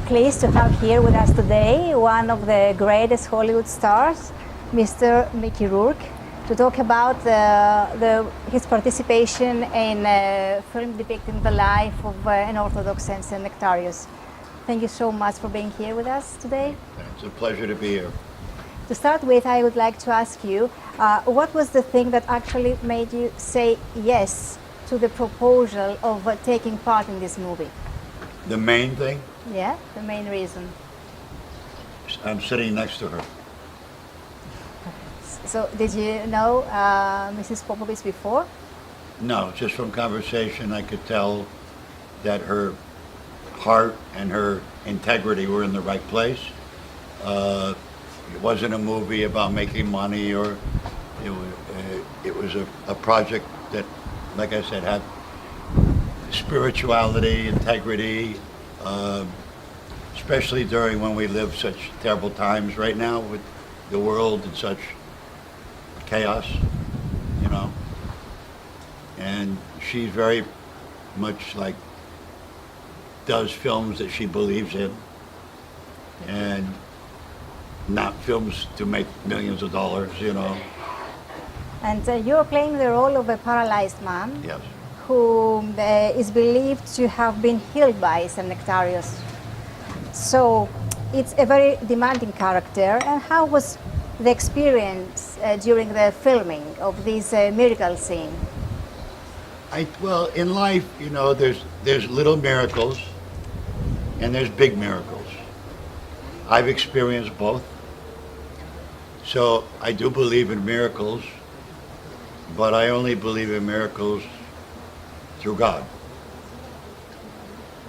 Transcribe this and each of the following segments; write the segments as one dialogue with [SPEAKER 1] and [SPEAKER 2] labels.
[SPEAKER 1] pleased to have here with us today one of the greatest Hollywood stars, Mr. Mickey Rourke, to talk about his participation in a film depicting the life of an Orthodox Saint Nektarios. Thank you so much for being here with us today.
[SPEAKER 2] It's a pleasure to be here.
[SPEAKER 1] To start with, I would like to ask you, what was the thing that actually made you say yes to the proposal of taking part in this movie?
[SPEAKER 2] The main thing?
[SPEAKER 1] Yeah, the main reason.
[SPEAKER 2] I'm sitting next to her.
[SPEAKER 1] So, did you know Mrs. Popovich before?
[SPEAKER 2] No, just from conversation I could tell that her heart and her integrity were in the right place. It wasn't a movie about making money, or it was a project that, like I said, had spirituality, integrity, especially during when we live such terrible times right now with the world in such chaos, you know. And she's very much like does films that she believes in, and not films to make millions of dollars, you know.
[SPEAKER 1] And you're playing the role of a paralyzed man.
[SPEAKER 2] Yes.
[SPEAKER 1] Who is believed to have been healed by Saint Nektarios. So it's a very demanding character. And how was the experience during the filming of this miracle scene?
[SPEAKER 2] Well, in life, you know, there's little miracles and there's big miracles. I've experienced both. So I do believe in miracles, but I only believe in miracles through God.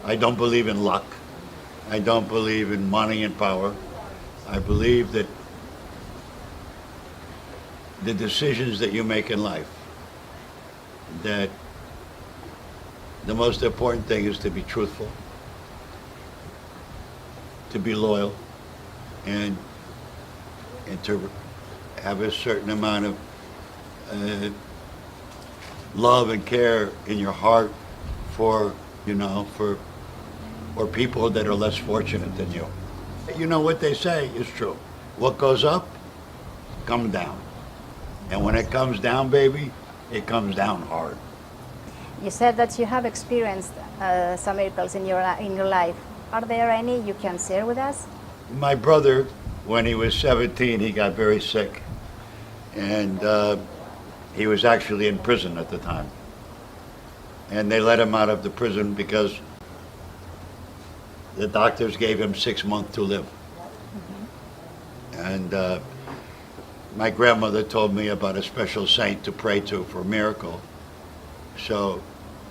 [SPEAKER 2] I don't believe in luck. I don't believe in money and power. I believe that the decisions that you make in life, that the most important thing is to be truthful, to be loyal, and to have a certain amount of love and care in your heart for, you know, for people that are less fortunate than you. You know, what they say is true. What goes up, comes down. And when it comes down, baby, it comes down hard.
[SPEAKER 1] You said that you have experienced some miracles in your life. Are there any you can share with us?
[SPEAKER 2] My brother, when he was 17, he got very sick. And he was actually in prison at the time. And they let him out of the prison because the doctors gave him 6 months to live. Mm-hmm. And my grandmother told me about a special saint to pray to for a miracle. So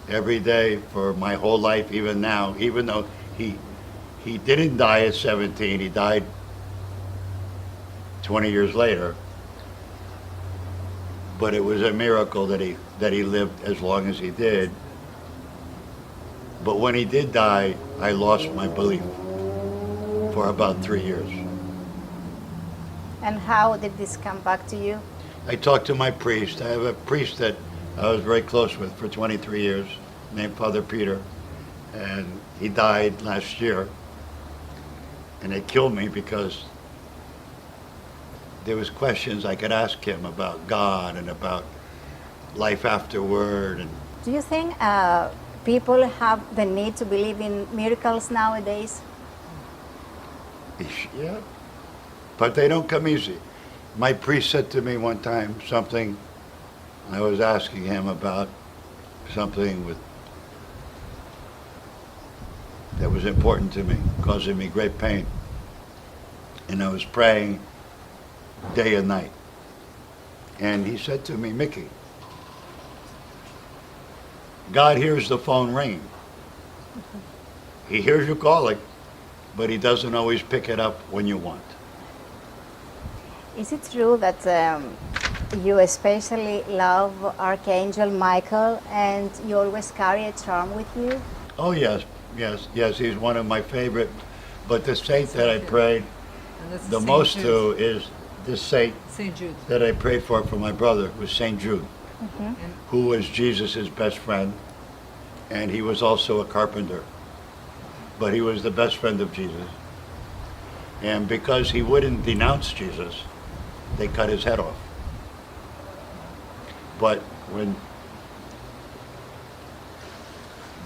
[SPEAKER 2] every day for my whole life, even now, even though he didn't die at 17, he died 20 years later. But it was a miracle that he lived as long as he did. But when he did die, I lost my belief for about 3 years.
[SPEAKER 1] And how did this come back to you?
[SPEAKER 2] I talked to my priest. I have a priest that I was very close with for 23 years, named Father Peter. And he died last year. And it killed me because there was questions I could ask him about God and about life afterward. And
[SPEAKER 1] do you think people have the need to believe in miracles nowadays?
[SPEAKER 2] Yeah, but they don't come easy. My priest said to me one time something, I was asking him about something that was important to me, causing me great pain. And I was praying day and night. And he said to me, Mickey, God hears the phone ringing. He hears you calling, but he doesn't always pick it up when you want.
[SPEAKER 1] Is it true that you especially love Archangel Michael and you always carry a charm with you?
[SPEAKER 2] Oh, yes, he's one of my favorite. But the saint that I prayed the most to is this saint
[SPEAKER 3] Saint Jude.
[SPEAKER 2] that I prayed for my brother, was Saint Jude,
[SPEAKER 1] Mm-hmm.
[SPEAKER 2] who was Jesus' best friend, and he was also a carpenter. but he was the best friend of Jesus. And because he wouldn't denounce Jesus, they cut his head off. But when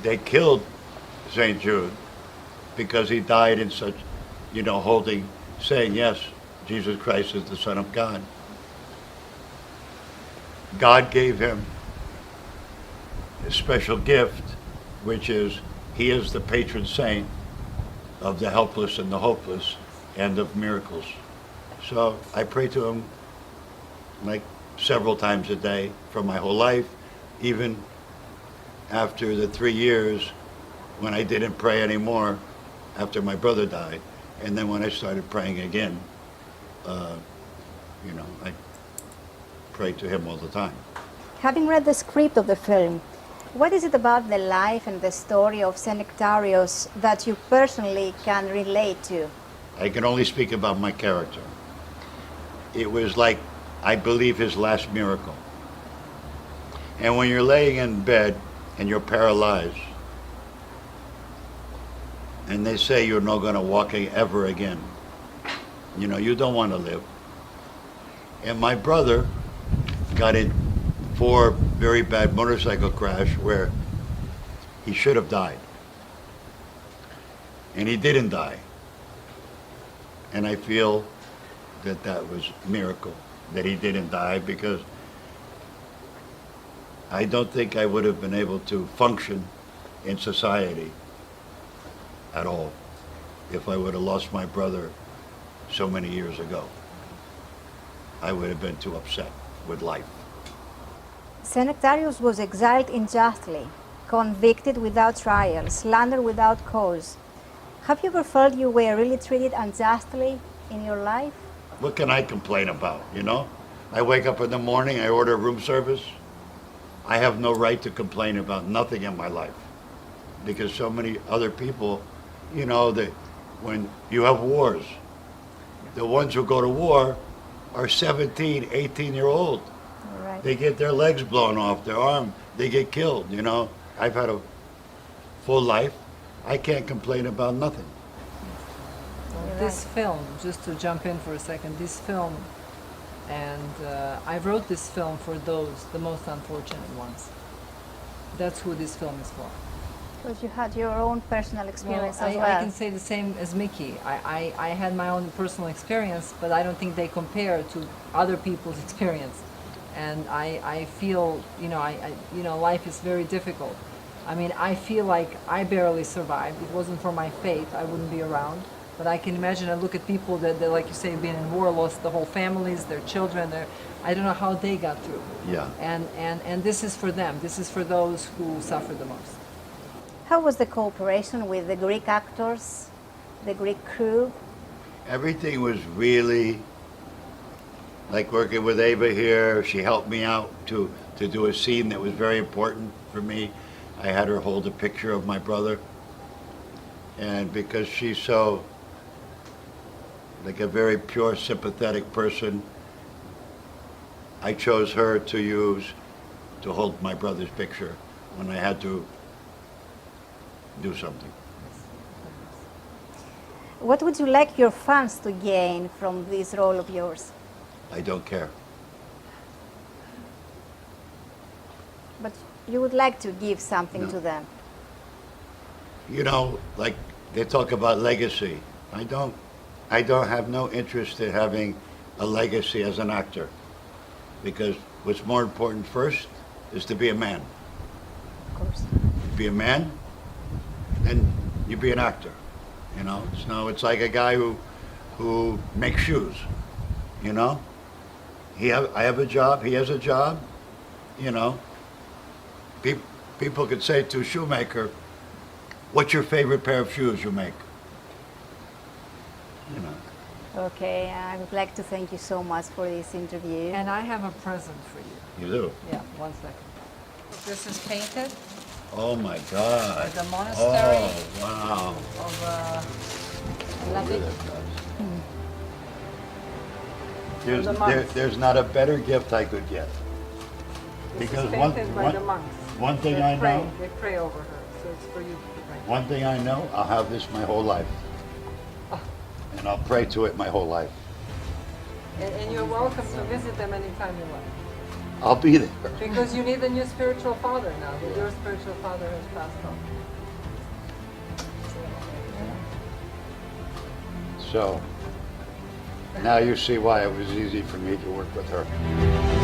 [SPEAKER 2] they killed St. Jude, because he died in such, saying, yes, Jesus Christ is the Son of God, God gave him a special gift, which is he is the patron saint of the helpless and the hopeless and of miracles. So I pray to him like several times a day for my whole life, even after the 3 years when I didn't pray anymore after my brother died. And then when I started praying again, I pray to him all the time.
[SPEAKER 1] Having read the script of the film, what is it about the life and the story of St. Nektarios that you personally can relate to?
[SPEAKER 2] I can only speak about my character. It was like, I believe, his last miracle. And when you're laying in bed and you're paralyzed, and they say you're not going to walk ever again, you don't want to live. And my brother got in 4 very bad motorcycle crash where he should have died. And he didn't die. And I feel that that was a miracle, that he didn't die, because I don't think I would have been able to function in society at all if I would have lost my brother so many years ago. I would have been too upset with life.
[SPEAKER 1] St. Nektarios was exiled unjustly, convicted without trial, slandered without cause. Have you ever felt you were really treated unjustly in your life?
[SPEAKER 2] What can I complain about, I wake up in the morning, I order room service. I have no right to complain about nothing in my life, because so many other people, that when you have wars, the ones who go to war are 17, 18-year-old.
[SPEAKER 1] Right.
[SPEAKER 2] They get their legs blown off, their arm, they get killed, I've had a full life. I can't complain about nothing.
[SPEAKER 3] Well, this film, just to jump in for a second, this film, and I wrote this film for the most unfortunate ones. That's who this film is for.
[SPEAKER 1] Because you had your own personal experience as well.
[SPEAKER 3] I can say the same as Mickey. I had my own personal experience, but I don't think they compare to other people's experience. And I feel, life is very difficult. I mean, I feel like I barely survived. It wasn't for my fate, I wouldn't be around. But I can imagine, I look at people that, like you say, been in war, lost the whole families, their children, I don't know how they got through.
[SPEAKER 2] Yeah.
[SPEAKER 3] And this is for them. This is for those who suffer the most.
[SPEAKER 1] How was the cooperation with the Greek actors, the Greek crew?
[SPEAKER 2] Everything was really like working with Ava here. She helped me out to do a scene that was very important for me. I had her hold a picture of my brother. And because she's so, like a very pure, sympathetic person, I chose her to use to hold my brother's picture when I had to do something.
[SPEAKER 1] What would you like your fans to gain from this role of yours?
[SPEAKER 2] I don't care.
[SPEAKER 1] But you would like to give something
[SPEAKER 2] No.
[SPEAKER 1] to them.
[SPEAKER 2] Like they talk about legacy. I don't have no interest in having a legacy as an actor, because what's more important first is to be a man.
[SPEAKER 1] Of course.
[SPEAKER 2] Be a man, then you be an actor. It's like a guy who makes shoes. I have a job. He has a job. People could say to a shoemaker, "What's your favorite pair of shoes you make?"
[SPEAKER 1] Okay, I would like to thank you so much for this interview.
[SPEAKER 3] And I have a present for you.
[SPEAKER 2] You do.
[SPEAKER 3] Yeah, 1 second. This is painted
[SPEAKER 2] Oh my God.
[SPEAKER 3] by the monastery
[SPEAKER 2] Oh wow.
[SPEAKER 3] of
[SPEAKER 2] Look
[SPEAKER 3] Lavic.
[SPEAKER 2] at that.
[SPEAKER 3] The monks.
[SPEAKER 2] There's not a better gift I could get.
[SPEAKER 3] This
[SPEAKER 2] Because
[SPEAKER 3] is painted by the monks.
[SPEAKER 2] one thing I know,
[SPEAKER 3] They pray over her. So so it's for you. Right?
[SPEAKER 2] One thing I know, I'll have this my whole life. And I'll pray to it my whole life.
[SPEAKER 3] And you're welcome to visit them anytime you want.
[SPEAKER 2] I'll be there.
[SPEAKER 3] Because you need a new spiritual father now, that your spiritual father has passed on.
[SPEAKER 2] So, now you see why it was easy for me to work with her.